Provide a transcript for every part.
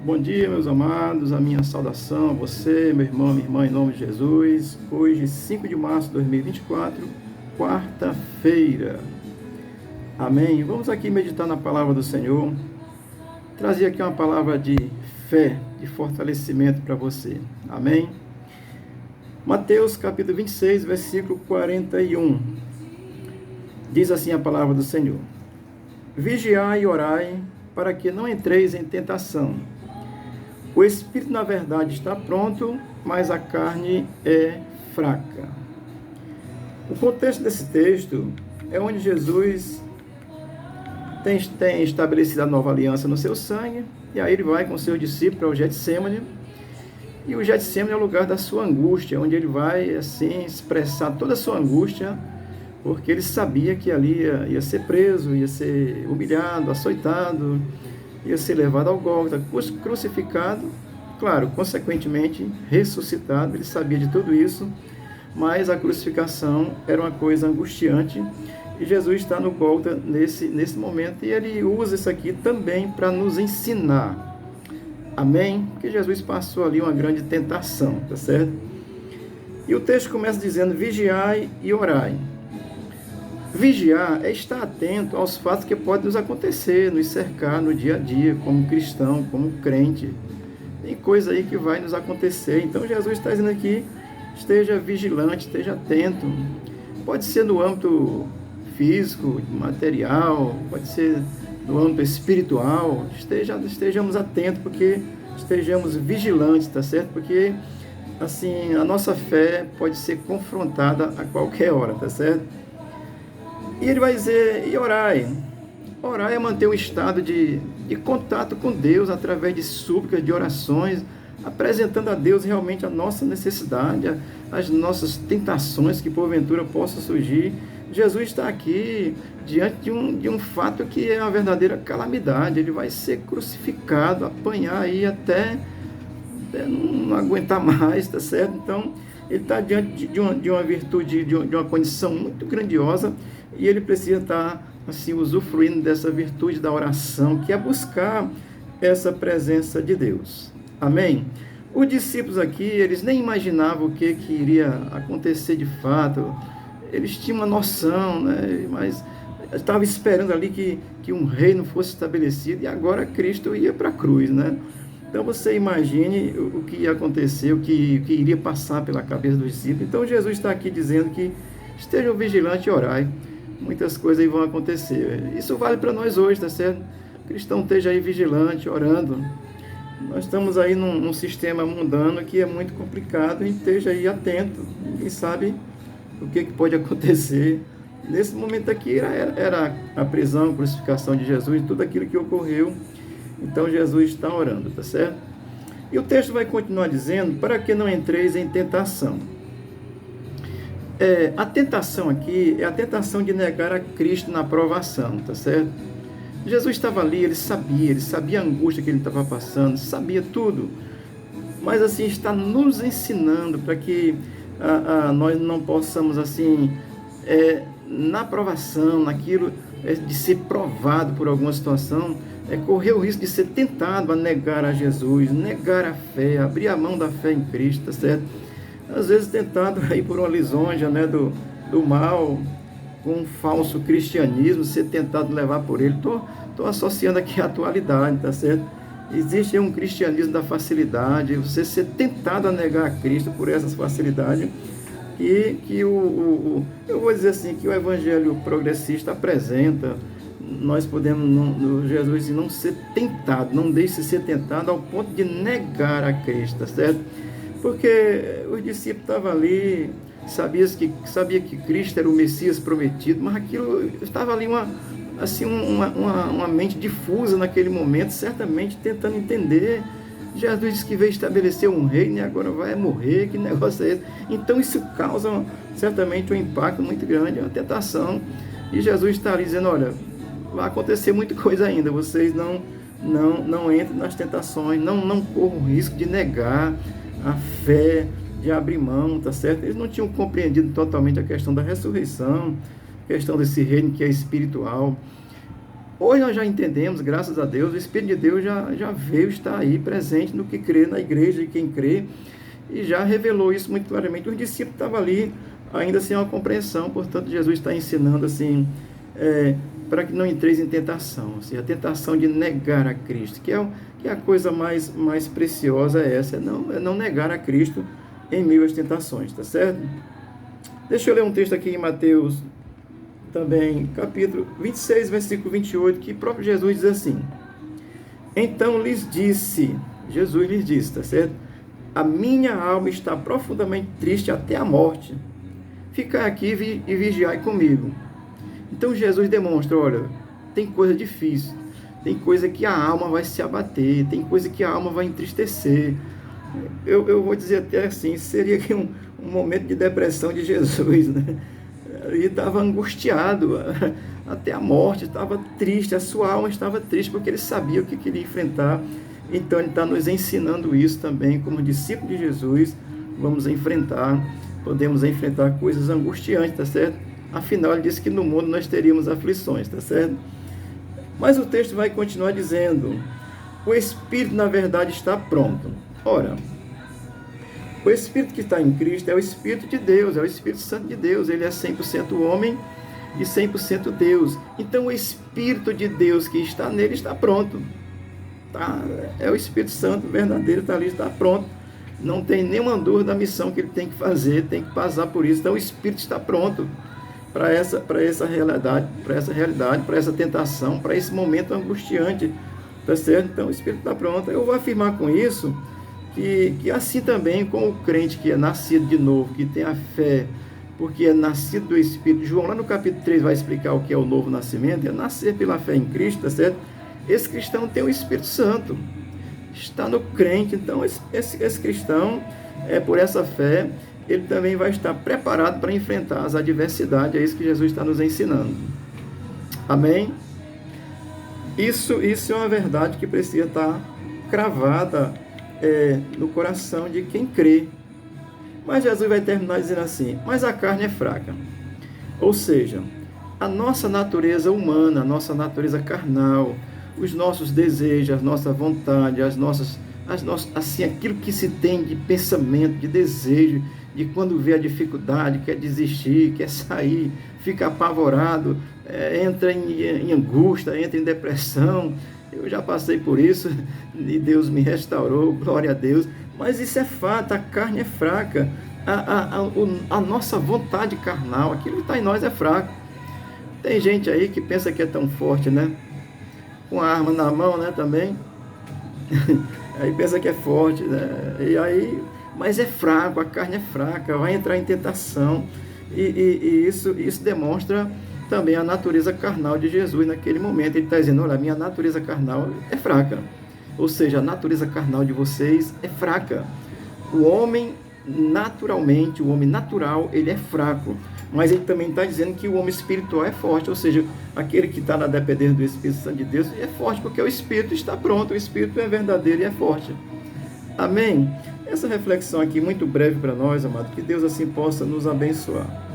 Bom dia, meus amados, a minha saudação a você, meu irmão, minha irmã, em nome de Jesus. Hoje, 5 de março de 2024, quarta-feira. Amém? Vamos aqui meditar na palavra do Senhor. Trazer aqui uma palavra de fé, de fortalecimento para você. Amém? Mateus capítulo 26, versículo 41. Diz assim a palavra do Senhor: Vigiai e orai, para que não entreis em tentação. O espírito, na verdade, está pronto, mas a carne é fraca. O contexto desse texto é onde Jesus tem estabelecido a nova aliança no seu sangue, e aí ele vai com seus discípulos ao Getsêmani, e o Getsêmani é o lugar da sua angústia, onde ele vai, assim, expressar toda a sua angústia, porque ele sabia que ali ia ser preso, ia ser humilhado, açoitado, ia ser levado ao Gólgota, crucificado, claro, consequentemente ressuscitado. Ele sabia de tudo isso, mas a crucificação era uma coisa angustiante, e Jesus está no Gólgota nesse momento, e ele usa isso aqui também para nos ensinar. Amém? Porque Jesus passou ali uma grande tentação, tá certo? E o texto começa dizendo: vigiai e orai. Vigiar é estar atento aos fatos que podem nos acontecer, nos cercar no dia a dia, como cristão, como crente. Tem coisa aí que vai nos acontecer. Então Jesus está dizendo aqui: esteja vigilante, esteja atento. Pode ser no âmbito físico, material, pode ser no âmbito espiritual. Estejamos atentos, porque estejamos vigilantes, tá certo? Porque assim, a nossa fé pode ser confrontada a qualquer hora, tá certo? E ele vai dizer: e orai. Orar é manter um estado de contato com Deus através de súplicas, de orações, apresentando a Deus realmente a nossa necessidade, as nossas tentações que porventura possam surgir. Jesus está aqui diante de um fato que é uma verdadeira calamidade. Ele vai ser crucificado, apanhar aí até não aguentar mais, tá certo? Então, ele está diante de uma virtude, de uma condição muito grandiosa, e ele precisa estar assim, usufruindo dessa virtude da oração, que é buscar essa presença de Deus. Amém? Os discípulos aqui, eles nem imaginavam o que iria acontecer de fato. Eles tinham uma noção, né? Mas estavam esperando ali que um reino fosse estabelecido, e agora Cristo ia para a cruz, né? Então você imagine o que ia acontecer, o que iria passar pela cabeça dos discípulos. Então Jesus está aqui dizendo que estejam vigilantes e orai. Muitas coisas aí vão acontecer. Isso vale para nós hoje, tá certo? O cristão esteja aí vigilante, orando. Nós estamos aí num sistema mundano que é muito complicado, e esteja aí atento. Ninguém sabe o que pode acontecer. Nesse momento aqui era a prisão, a crucificação de Jesus, tudo aquilo que ocorreu. Então Jesus está orando, tá certo? E o texto vai continuar dizendo: para que não entreis em tentação. A tentação aqui é a tentação de negar a Cristo na provação, tá certo? Jesus estava ali, ele sabia a angústia que ele estava passando, sabia tudo, mas assim, está nos ensinando para que nós não possamos assim, na provação, naquilo de ser provado por alguma situação, correr o risco de ser tentado a negar a Jesus, negar a fé, abrir a mão da fé em Cristo, tá certo? Às vezes tentado aí por uma lisonja, né, do mal, com um falso cristianismo, ser tentado levar por ele. Estou associando aqui a atualidade, tá certo? Existe um cristianismo da facilidade, você ser tentado a negar a Cristo por essas facilidades, e que eu vou dizer assim, que o evangelho progressista apresenta. Nós podemos, Jesus, não ser tentado, não deixe ser tentado ao ponto de negar a Cristo, tá certo? Porque os discípulos estavam ali, sabia que Cristo era o Messias prometido, mas aquilo estava ali uma mente difusa naquele momento, certamente tentando entender. Jesus disse que veio estabelecer um reino e agora vai morrer, que negócio é esse? Então isso causa certamente um impacto muito grande, uma tentação, e Jesus está ali dizendo: olha, vai acontecer muita coisa ainda, vocês não entrem nas tentações, não corram o risco de negar a fé, de abrir mão, tá certo? Eles não tinham compreendido totalmente a questão da ressurreição, a questão desse reino que é espiritual. Hoje nós já entendemos, graças a Deus, o Espírito de Deus já veio, está aí presente no que crê na igreja, e quem crê, e já revelou isso muito claramente. Os discípulos estavam ali ainda sem uma compreensão, portanto Jesus está ensinando assim, para que não entreis em tentação, assim, a tentação de negar a Cristo, que é a coisa mais preciosa essa, é não negar a Cristo em meio às tentações, tá certo? Deixa eu ler um texto aqui em Mateus, também, capítulo 26, versículo 28, que próprio Jesus diz assim: então lhes disse, Jesus lhes disse, tá certo? A minha alma está profundamente triste até a morte. Ficai aqui e vigiai comigo. Então Jesus demonstra, olha, tem coisa difícil, tem coisa que a alma vai se abater, tem coisa que a alma vai entristecer. Eu vou dizer até assim, seria aqui um momento de depressão de Jesus, né? Ele estava angustiado até a morte, estava triste, a sua alma estava triste, porque ele sabia o que queria enfrentar. Então ele está nos ensinando isso também, como discípulo de Jesus, podemos enfrentar coisas angustiantes, tá certo? Afinal, ele disse que no mundo nós teríamos aflições, tá certo? Mas o texto vai continuar dizendo, o Espírito na verdade está pronto. Ora, o Espírito que está em Cristo é o Espírito de Deus, é o Espírito Santo de Deus. Ele é 100% homem e 100% Deus. Então, o Espírito de Deus que está nele está pronto. Tá? É o Espírito Santo verdadeiro, está ali, está pronto. Não tem nenhuma dúvida da missão que ele tem que fazer, tem que passar por isso. Então, o Espírito está pronto para essa realidade, para essa tentação, para esse momento angustiante. Tá certo? Então, o Espírito está pronto. Eu vou afirmar com isso que assim também com o crente que é nascido de novo, que tem a fé, porque é nascido do Espírito. João, lá no capítulo 3, vai explicar o que é o novo nascimento, é nascer pela fé em Cristo, tá certo? Esse cristão tem o Espírito Santo, está no crente, então esse cristão, por essa fé, ele também vai estar preparado para enfrentar as adversidades, é isso que Jesus está nos ensinando. Amém? Isso é uma verdade que precisa estar cravada no coração de quem crê. Mas Jesus vai terminar dizendo assim, mas a carne é fraca. Ou seja, a nossa natureza humana, a nossa natureza carnal, os nossos desejos, a nossa vontade, assim, aquilo que se tem de pensamento, de desejo, de quando vê a dificuldade, quer desistir, quer sair, fica apavorado, entra em angústia, entra em depressão. Eu já passei por isso e Deus me restaurou, glória a Deus. Mas isso é fato, a carne é fraca. A nossa vontade carnal, aquilo que está em nós é fraco. Tem gente aí que pensa que é tão forte, né? Com a arma na mão, né, também. Aí pensa que é forte, né? Mas é fraco, a carne é fraca, vai entrar em tentação. E isso demonstra também a natureza carnal de Jesus naquele momento. Ele está dizendo, olha, a minha natureza carnal é fraca. Ou seja, a natureza carnal de vocês é fraca. O homem, naturalmente, o homem natural, ele é fraco. Mas ele também está dizendo que o homem espiritual é forte. Ou seja, aquele que está na dependência do Espírito Santo de Deus é forte, porque o Espírito está pronto. O Espírito é verdadeiro e é forte. Amém? Essa reflexão aqui, muito breve para nós, amado, que Deus assim possa nos abençoar.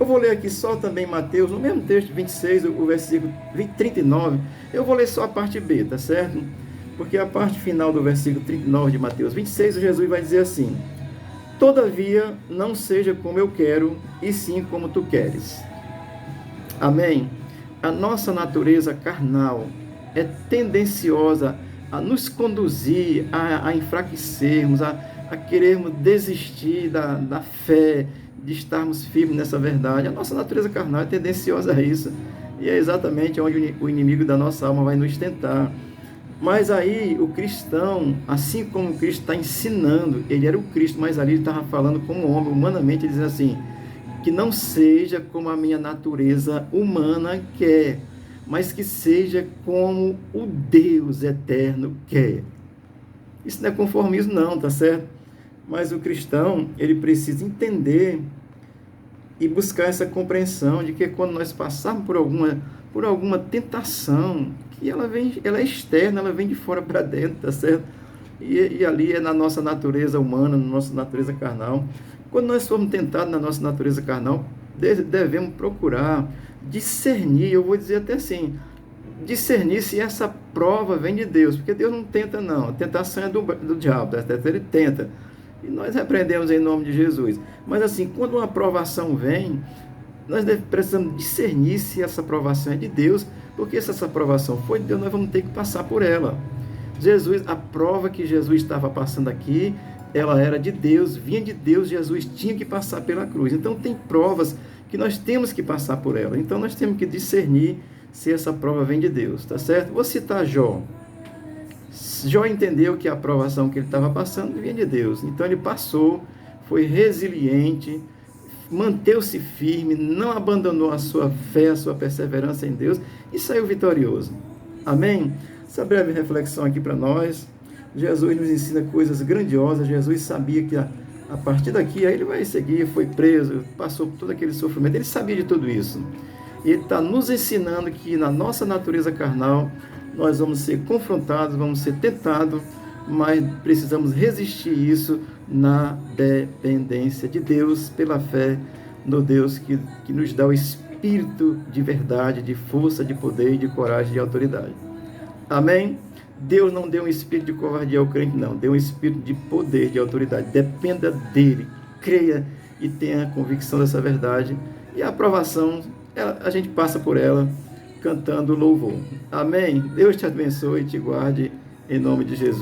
Eu vou ler aqui só também Mateus, no mesmo texto, 26, o versículo 39. Eu vou ler só a parte B, tá certo? Porque a parte final do versículo 39 de Mateus 26, Jesus vai dizer assim, todavia, não seja como eu quero, e sim como tu queres. Amém? A nossa natureza carnal é tendenciosa a nos conduzir, a enfraquecermos, a querermos desistir da fé, de estarmos firmes nessa verdade. A nossa natureza carnal é tendenciosa a isso. E é exatamente onde o inimigo da nossa alma vai nos tentar. Mas aí o cristão, assim como o Cristo está ensinando, ele era o Cristo, mas ali ele estava falando como homem, humanamente, dizendo assim, que não seja como a minha natureza humana quer, mas que seja como o Deus eterno quer. Isso não é conformismo não, tá certo? Mas o cristão, ele precisa entender e buscar essa compreensão de que quando nós passarmos por alguma tentação, que ela é externa, ela vem de fora para dentro, tá certo? E ali é na nossa natureza humana, na nossa natureza carnal. Quando nós formos tentados na nossa natureza carnal, devemos procurar discernir, eu vou dizer até assim, discernir se essa prova vem de Deus, porque Deus não tenta não, a tentação é do diabo, ele tenta, e nós repreendemos em nome de Jesus. Mas assim, quando uma provação vem, nós precisamos discernir se essa provação é de Deus, porque se essa provação for de Deus, nós vamos ter que passar por ela. Jesus, a prova que Jesus estava passando aqui, ela era de Deus, vinha de Deus, Jesus tinha que passar pela cruz. Então tem provas que nós temos que passar por ela. Então nós temos que discernir se essa prova vem de Deus, tá certo? Vou citar Jó. Jó entendeu que a provação que ele estava passando vinha de Deus. Então ele passou, foi resiliente, manteve-se firme, não abandonou a sua fé, a sua perseverança em Deus e saiu vitorioso. Amém? Essa breve reflexão aqui para nós. Jesus nos ensina coisas grandiosas. Jesus sabia que a partir daqui aí ele vai seguir, foi preso, passou por todo aquele sofrimento. Ele sabia de tudo isso. E ele está nos ensinando que na nossa natureza carnal nós vamos ser confrontados, vamos ser tentados, mas precisamos resistir isso na dependência de Deus, pela fé no Deus que nos dá o espírito de verdade, de força, de poder, de coragem, de autoridade. Amém? Deus não deu um espírito de covardia ao crente, não. Deu um espírito de poder, de autoridade. Dependa dele. Creia e tenha a convicção dessa verdade. E a aprovação, a gente passa por ela cantando louvor. Amém? Deus te abençoe e te guarde em nome de Jesus.